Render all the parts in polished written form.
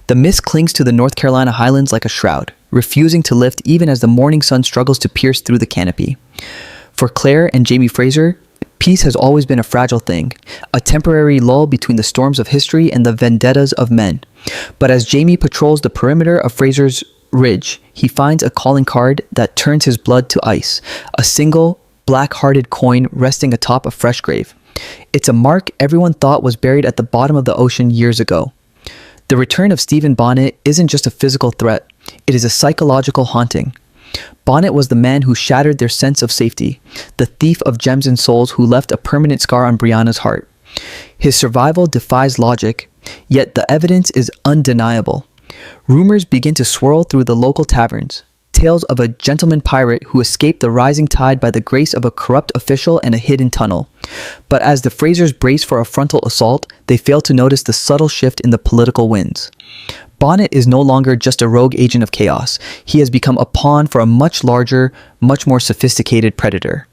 The mist clings to the North Carolina highlands like a shroud, refusing to lift even as the morning sun struggles to pierce through the canopy. For Claire and Jamie Fraser, peace has always been a fragile thing, a temporary lull between the storms of history and the vendettas of men. But as Jamie patrols the perimeter of Fraser's ridge, he finds a calling card that turns his blood to ice, a single, black-hearted coin resting atop a fresh grave. It's a mark everyone thought was buried at the bottom of the ocean years ago. The return of Stephen Bonnet isn't just a physical threat, it is a psychological haunting. Bonnet was the man who shattered their sense of safety, the thief of gems and souls who left a permanent scar on Brianna's heart. His survival defies logic, yet the evidence is undeniable. Rumors begin to swirl through the local taverns. Tales of a gentleman pirate who escaped the rising tide by the grace of a corrupt official and a hidden tunnel. But as the Frasers brace for a frontal assault, they fail to notice the subtle shift in the political winds. Bonnet is no longer just a rogue agent of chaos. He has become a pawn for a much larger, much more sophisticated predator.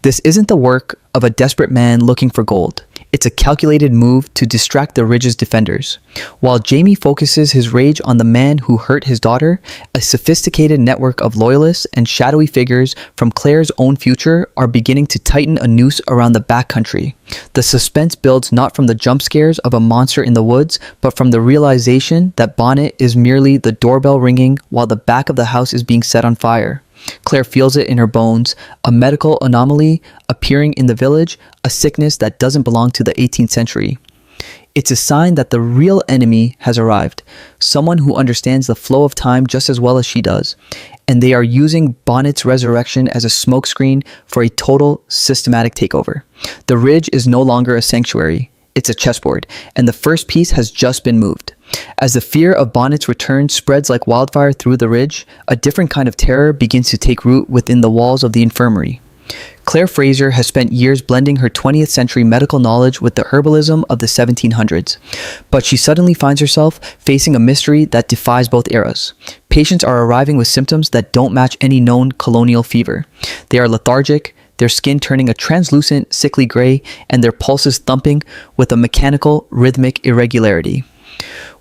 This isn't the work of a desperate man looking for gold. It's a calculated move to distract the ridge's defenders. While Jamie focuses his rage on the man who hurt his daughter, a sophisticated network of loyalists and shadowy figures from Claire's own future are beginning to tighten a noose around the backcountry. The suspense builds not from the jump scares of a monster in the woods, but from the realization that Bonnet is merely the doorbell ringing while the back of the house is being set on fire. Claire feels it in her bones, a medical anomaly appearing in the village, a sickness that doesn't belong to the 18th century. It's a sign that the real enemy has arrived, someone who understands the flow of time just as well as she does, and they are using Bonnet's resurrection as a smokescreen for a total, systematic takeover. The ridge is no longer a sanctuary. It's a chessboard, and the first piece has just been moved. As the fear of Bonnet's return spreads like wildfire through the ridge, a different kind of terror begins to take root within the walls of the infirmary. Claire Fraser has spent years blending her 20th century medical knowledge with the herbalism of the 1700s, but she suddenly finds herself facing a mystery that defies both eras. Patients are arriving with symptoms that don't match any known colonial fever. They are lethargic, their skin turning a translucent, sickly gray, and their pulses thumping with a mechanical, rhythmic irregularity.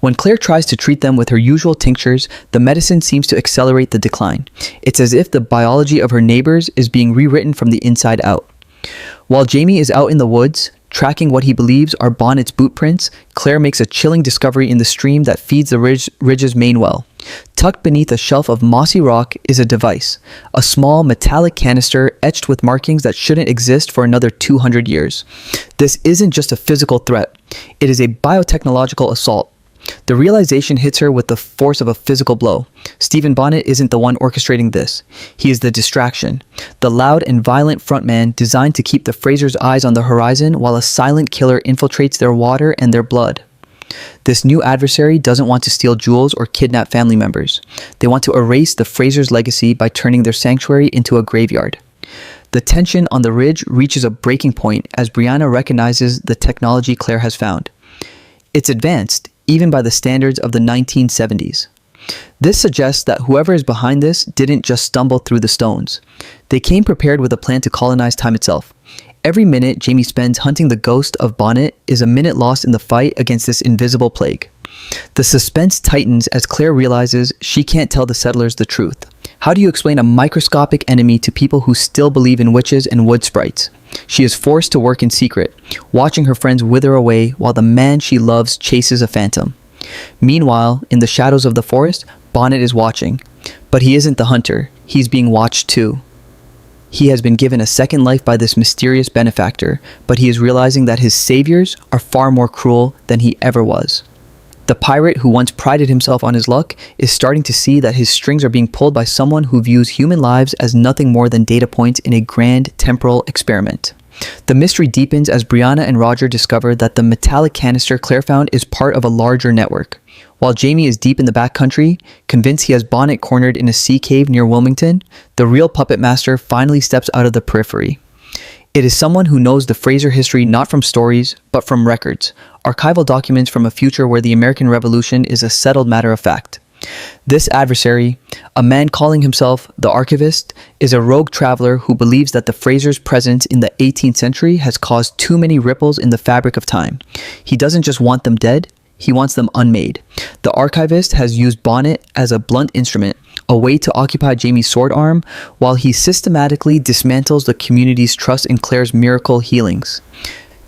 When Claire tries to treat them with her usual tinctures, the medicine seems to accelerate the decline. It's as if the biology of her neighbors is being rewritten from the inside out. While Jamie is out in the woods, tracking what he believes are Bonnet's boot prints, Claire makes a chilling discovery in the stream that feeds the ridge's main well. Tucked beneath a shelf of mossy rock is a device, a small metallic canister etched with markings that shouldn't exist for another 200 years. This isn't just a physical threat, it is a biotechnological assault. The realization hits her with the force of a physical blow. Stephen Bonnet isn't the one orchestrating this. He is the distraction, the loud and violent frontman designed to keep the Frasers' eyes on the horizon while a silent killer infiltrates their water and their blood. This new adversary doesn't want to steal jewels or kidnap family members. They want to erase the Frasers' legacy by turning their sanctuary into a graveyard. The tension on the ridge reaches a breaking point as Brianna recognizes the technology Claire has found. It's advanced, even by the standards of the 1970s. This suggests that whoever is behind this didn't just stumble through the stones. They came prepared with a plan to colonize time itself. Every minute Jamie spends hunting the ghost of Bonnet is a minute lost in the fight against this invisible plague. The suspense tightens as Claire realizes she can't tell the settlers the truth. How do you explain a microscopic enemy to people who still believe in witches and wood sprites? She is forced to work in secret, watching her friends wither away while the man she loves chases a phantom. Meanwhile, in the shadows of the forest, Bonnet is watching. But he isn't the hunter, he's being watched too. He has been given a second life by this mysterious benefactor, but he is realizing that his saviors are far more cruel than he ever was. The pirate who once prided himself on his luck is starting to see that his strings are being pulled by someone who views human lives as nothing more than data points in a grand temporal experiment. The mystery deepens as Brianna and Roger discover that the metallic canister Claire found is part of a larger network. While Jamie is deep in the backcountry, convinced he has Bonnet cornered in a sea cave near Wilmington, the real puppet master finally steps out of the periphery. It is someone who knows the Fraser history not from stories, but from records, archival documents from a future where the American Revolution is a settled matter of fact. This adversary, a man calling himself the Archivist, is a rogue traveler who believes that the Frasers' presence in the 18th century has caused too many ripples in the fabric of time. He doesn't just want them dead, he wants them unmade. The archivist has used Bonnet as a blunt instrument, a way to occupy Jamie's sword arm, while he systematically dismantles the community's trust in Claire's miracle healings.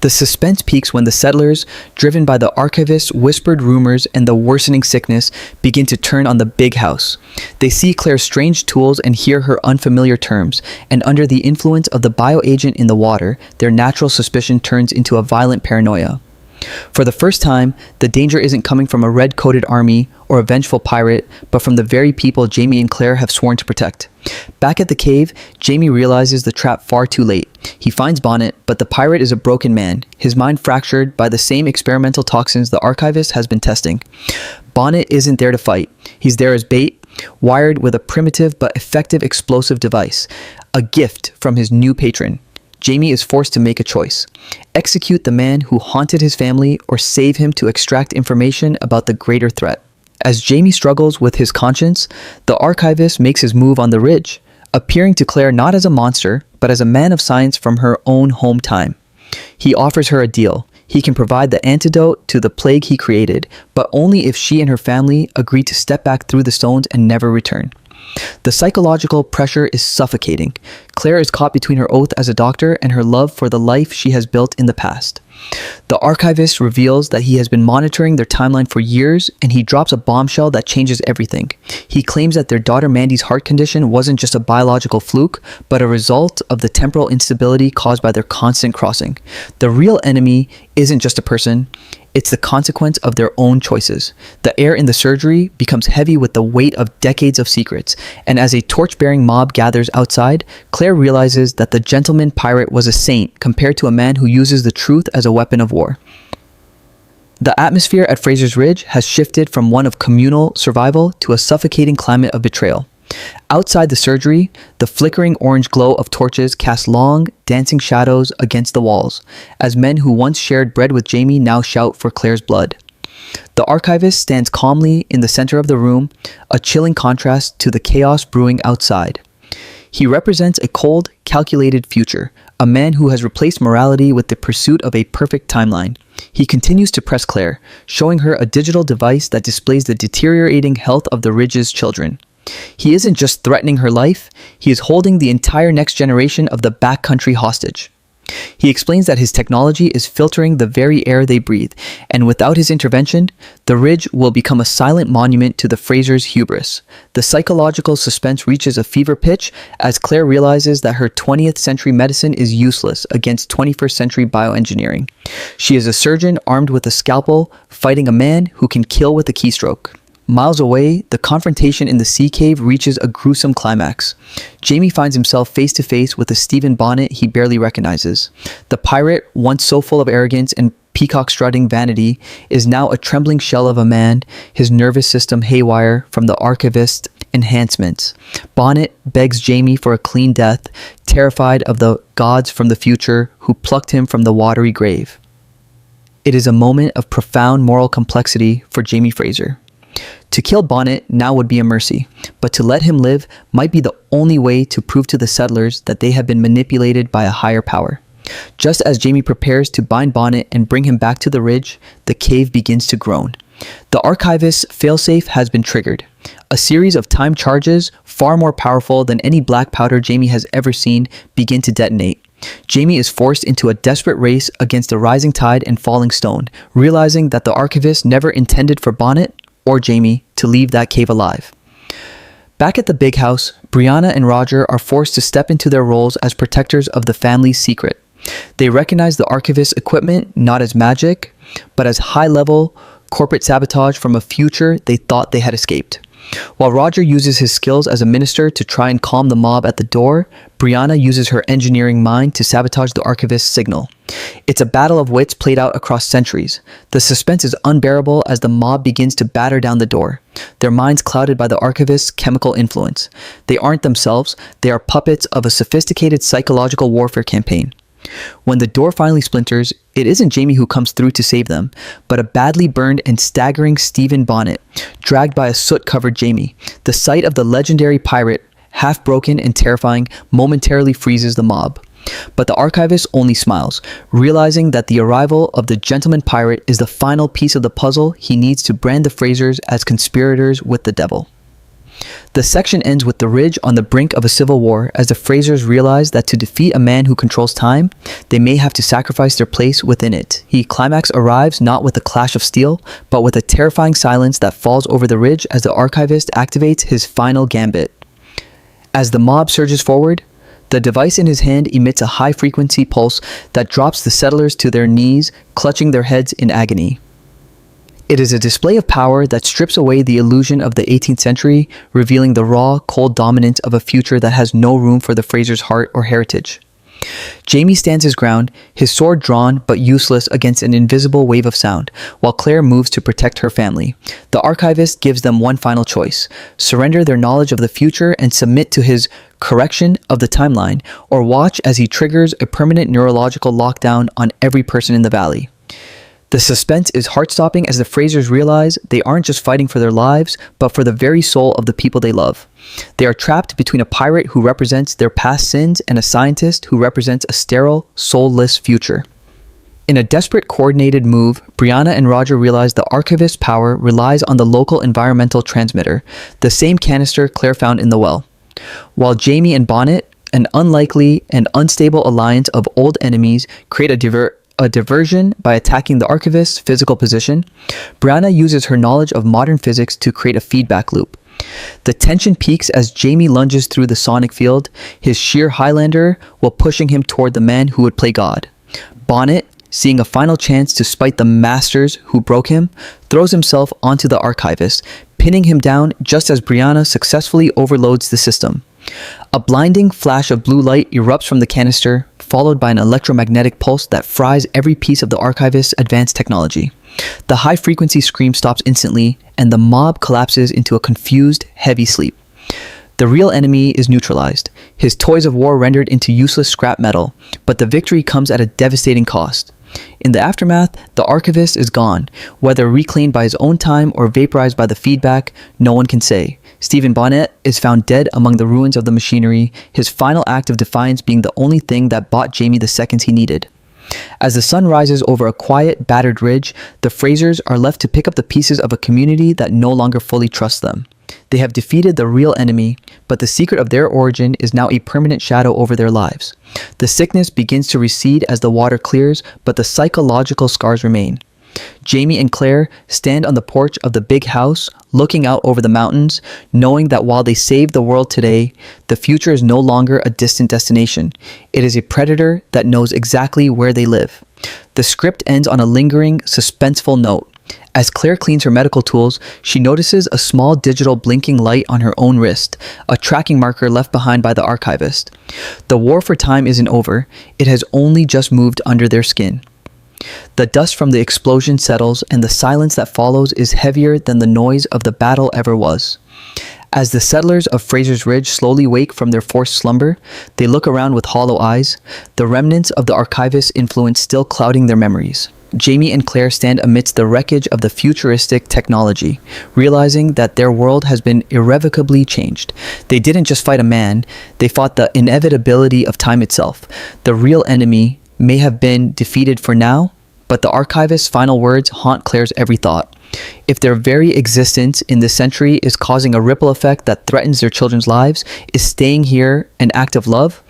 The suspense peaks when the settlers, driven by the archivist's whispered rumors and the worsening sickness, begin to turn on the big house. They see Claire's strange tools and hear her unfamiliar terms, and under the influence of the bioagent in the water, their natural suspicion turns into a violent paranoia. For the first time, the danger isn't coming from a red-coated army or a vengeful pirate, but from the very people Jamie and Claire have sworn to protect. Back at the cave, Jamie realizes the trap far too late. He finds Bonnet, but the pirate is a broken man, his mind fractured by the same experimental toxins the archivist has been testing. Bonnet isn't there to fight. He's there as bait, wired with a primitive but effective explosive device, a gift from his new patron. Jamie is forced to make a choice: execute the man who haunted his family or save him to extract information about the greater threat. As Jamie struggles with his conscience, the archivist makes his move on the ridge, appearing to Claire not as a monster, but as a man of science from her own home time. He offers her a deal. He can provide the antidote to the plague he created, but only if she and her family agree to step back through the stones and never return. The psychological pressure is suffocating. Claire is caught between her oath as a doctor and her love for the life she has built in the past. The archivist reveals that he has been monitoring their timeline for years, and he drops a bombshell that changes everything. He claims that their daughter Mandy's heart condition wasn't just a biological fluke, but a result of the temporal instability caused by their constant crossing. The real enemy isn't just a person, it's the consequence of their own choices. The air in the surgery becomes heavy with the weight of decades of secrets, and as a torch-bearing mob gathers outside, Claire realizes that the gentleman pirate was a saint compared to a man who uses the truth as a weapon of war. The atmosphere at Fraser's Ridge has shifted from one of communal survival to a suffocating climate of betrayal. Outside the surgery, the flickering orange glow of torches casts long, dancing shadows against the walls, as men who once shared bread with Jamie now shout for Claire's blood. The archivist stands calmly in the center of the room, a chilling contrast to the chaos brewing outside. He represents a cold, calculated future, a man who has replaced morality with the pursuit of a perfect timeline. He continues to press Claire, showing her a digital device that displays the deteriorating health of the Ridge's children. He isn't just threatening her life, he is holding the entire next generation of the backcountry hostage. He explains that his technology is filtering the very air they breathe, and without his intervention, the Ridge will become a silent monument to the Frasers' hubris. The psychological suspense reaches a fever pitch as Claire realizes that her 20th century medicine is useless against 21st century bioengineering. She is a surgeon armed with a scalpel, fighting a man who can kill with a keystroke. Miles away, the confrontation in the sea cave reaches a gruesome climax. Jamie finds himself face to face with a Stephen Bonnet he barely recognizes. The pirate, once so full of arrogance and peacock-strutting vanity, is now a trembling shell of a man, his nervous system haywire from the archivist's enhancements. Bonnet begs Jamie for a clean death, terrified of the gods from the future who plucked him from the watery grave. It is a moment of profound moral complexity for Jamie Fraser. To kill Bonnet now would be a mercy, but to let him live might be the only way to prove to the settlers that they have been manipulated by a higher power. Just as Jamie prepares to bind Bonnet and bring him back to the Ridge, the cave begins to groan. The archivist's failsafe has been triggered. A series of timed charges, far more powerful than any black powder Jamie has ever seen, begin to detonate. Jamie is forced into a desperate race against a rising tide and falling stone, realizing that the archivist never intended for Bonnet or Jamie to leave that cave alive. Back at the big house, Brianna and Roger are forced to step into their roles as protectors of the family's secret. They recognize the archivist's equipment not as magic, but as high-level corporate sabotage from a future they thought they had escaped. While Roger uses his skills as a minister to try and calm the mob at the door, Brianna uses her engineering mind to sabotage the archivist's signal. It's a battle of wits played out across centuries. The suspense is unbearable as the mob begins to batter down the door, their minds clouded by the archivist's chemical influence. They aren't themselves, they are puppets of a sophisticated psychological warfare campaign. When the door finally splinters, it isn't Jamie who comes through to save them, but a badly burned and staggering Stephen Bonnet, dragged by a soot-covered Jamie. The sight of the legendary pirate, half broken and terrifying, momentarily freezes the mob. But the archivist only smiles, realizing that the arrival of the gentleman pirate is the final piece of the puzzle he needs to brand the Frasers as conspirators with the devil. The section ends with the Ridge on the brink of a civil war as the Frasers realize that to defeat a man who controls time, they may have to sacrifice their place within it. The climax arrives not with a clash of steel, but with a terrifying silence that falls over the Ridge as the archivist activates his final gambit. As the mob surges forward, the device in his hand emits a high-frequency pulse that drops the settlers to their knees, clutching their heads in agony. It is a display of power that strips away the illusion of the 18th century, revealing the raw, cold dominance of a future that has no room for the Frasers' heart or heritage. Jamie stands his ground, his sword drawn but useless against an invisible wave of sound, while Claire moves to protect her family. The archivist gives them one final choice: surrender their knowledge of the future and submit to his correction of the timeline, or watch as he triggers a permanent neurological lockdown on every person in the valley. The suspense is heart-stopping as the Frasers realize they aren't just fighting for their lives, but for the very soul of the people they love. They are trapped between a pirate who represents their past sins and a scientist who represents a sterile, soulless future. In a desperate, coordinated move, Brianna and Roger realize the archivist's power relies on the local environmental transmitter, the same canister Claire found in the well. While Jamie and Bonnet, an unlikely and unstable alliance of old enemies, create a diversion by attacking the archivist's physical position, Brianna uses her knowledge of modern physics to create a feedback loop. The tension peaks as Jamie lunges through the sonic field, his sheer Highlander while pushing him toward the man who would play God. Bonnet, seeing a final chance to spite the masters who broke him, throws himself onto the archivist, pinning him down just as Brianna successfully overloads the system. A blinding flash of blue light erupts from the canister, followed by an electromagnetic pulse that fries every piece of the archivist's advanced technology. The high-frequency scream stops instantly, and the mob collapses into a confused, heavy sleep. The real enemy is neutralized, his toys of war rendered into useless scrap metal, but the victory comes at a devastating cost. In the aftermath, the archivist is gone. Whether reclaimed by his own time or vaporized by the feedback, no one can say. Stephen Bonnet is found dead among the ruins of the machinery, his final act of defiance being the only thing that bought Jamie the seconds he needed. As the sun rises over a quiet, battered ridge, the Frasers are left to pick up the pieces of a community that no longer fully trusts them. They have defeated the real enemy, but the secret of their origin is now a permanent shadow over their lives. The sickness begins to recede as the water clears, but the psychological scars remain. Jamie and Claire stand on the porch of the big house, looking out over the mountains, knowing that while they saved the world today, the future is no longer a distant destination. It is a predator that knows exactly where they live. The script ends on a lingering, suspenseful note. As Claire cleans her medical tools, she notices a small digital blinking light on her own wrist, a tracking marker left behind by the archivist. The war for time isn't over, it has only just moved under their skin. The dust from the explosion settles, and the silence that follows is heavier than the noise of the battle ever was. As the settlers of Fraser's Ridge slowly wake from their forced slumber, they look around with hollow eyes, the remnants of the archivist's influence still clouding their memories. Jamie and Claire stand amidst the wreckage of the futuristic technology, realizing that their world has been irrevocably changed. They didn't just fight a man, they fought the inevitability of time itself. The real enemy may have been defeated for now, but the archivist's final words haunt Claire's every thought. If their very existence in this century is causing a ripple effect that threatens their children's lives, is staying here an act of love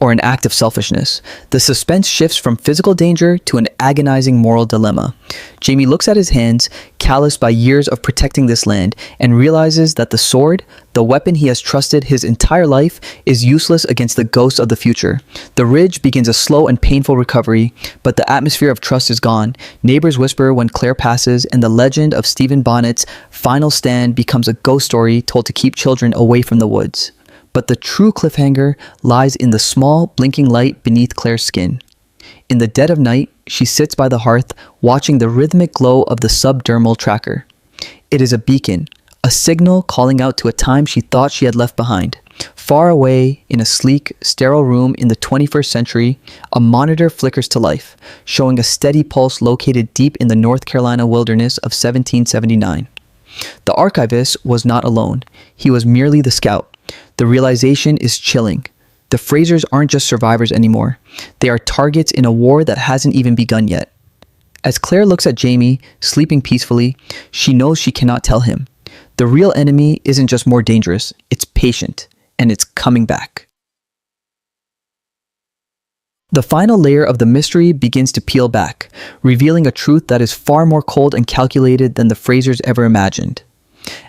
or an act of selfishness? The suspense shifts from physical danger to an agonizing moral dilemma. Jamie looks at his hands, calloused by years of protecting this land, and realizes that the sword, the weapon he has trusted his entire life, is useless against the ghosts of the future. The ridge begins a slow and painful recovery, but the atmosphere of trust is gone. Neighbors whisper when Claire passes, and the legend of Stephen Bonnet's final stand becomes a ghost story told to keep children away from the woods. But the true cliffhanger lies in the small, blinking light beneath Claire's skin. In the dead of night, she sits by the hearth, watching the rhythmic glow of the subdermal tracker. It is a beacon, a signal calling out to a time she thought she had left behind. Far away, in a sleek, sterile room in the 21st century, a monitor flickers to life, showing a steady pulse located deep in the North Carolina wilderness of 1779. The archivist was not alone. He was merely the scout. The realization is chilling. The Frasers aren't just survivors anymore. They are targets in a war that hasn't even begun yet. As Claire looks at Jamie, sleeping peacefully, she knows she cannot tell him. The real enemy isn't just more dangerous, it's patient, and it's coming back. The final layer of the mystery begins to peel back, revealing a truth that is far more cold and calculated than the Frasers ever imagined.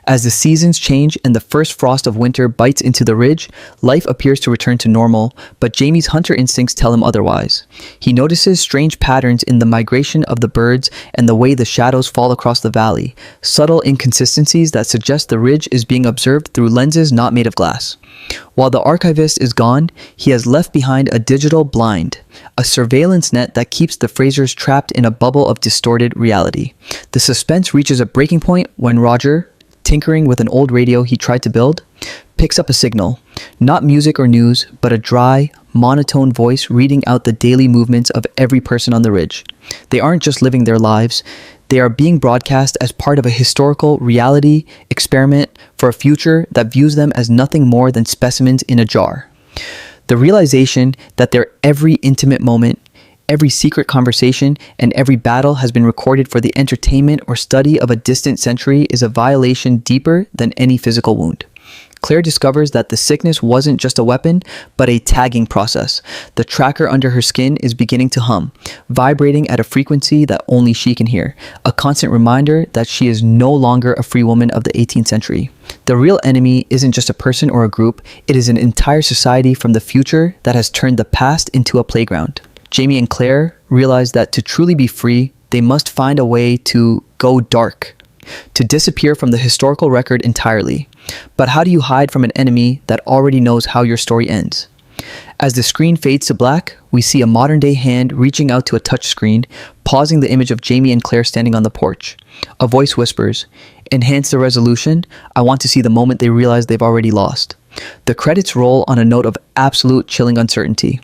As the seasons change and the first frost of winter bites into the ridge, life appears to return to normal, but Jamie's hunter instincts tell him otherwise. He notices strange patterns in the migration of the birds and the way the shadows fall across the valley, subtle inconsistencies that suggest the ridge is being observed through lenses not made of glass. While the archivist is gone, he has left behind a digital blind, a surveillance net that keeps the Frasers trapped in a bubble of distorted reality. The suspense reaches a breaking point when Roger, tinkering with an old radio he tried to build, picks up a signal. Not music or news, but a dry, monotone voice reading out the daily movements of every person on the ridge. They aren't just living their lives, they are being broadcast as part of a historical reality experiment for a future that views them as nothing more than specimens in a jar. The realization that their every intimate moment, every secret conversation, and every battle has been recorded for the entertainment or study of a distant century is a violation deeper than any physical wound. Claire discovers that the sickness wasn't just a weapon, but a tagging process. The tracker under her skin is beginning to hum, vibrating at a frequency that only she can hear, a constant reminder that she is no longer a free woman of the 18th century. The real enemy isn't just a person or a group, it is an entire society from the future that has turned the past into a playground. Jamie and Claire realize that to truly be free, they must find a way to go dark, to disappear from the historical record entirely. But how do you hide from an enemy that already knows how your story ends? As the screen fades to black, we see a modern-day hand reaching out to a touchscreen, pausing the image of Jamie and Claire standing on the porch. A voice whispers, "Enhance the resolution. I want to see the moment they realize they've already lost." The credits roll on a note of absolute chilling uncertainty.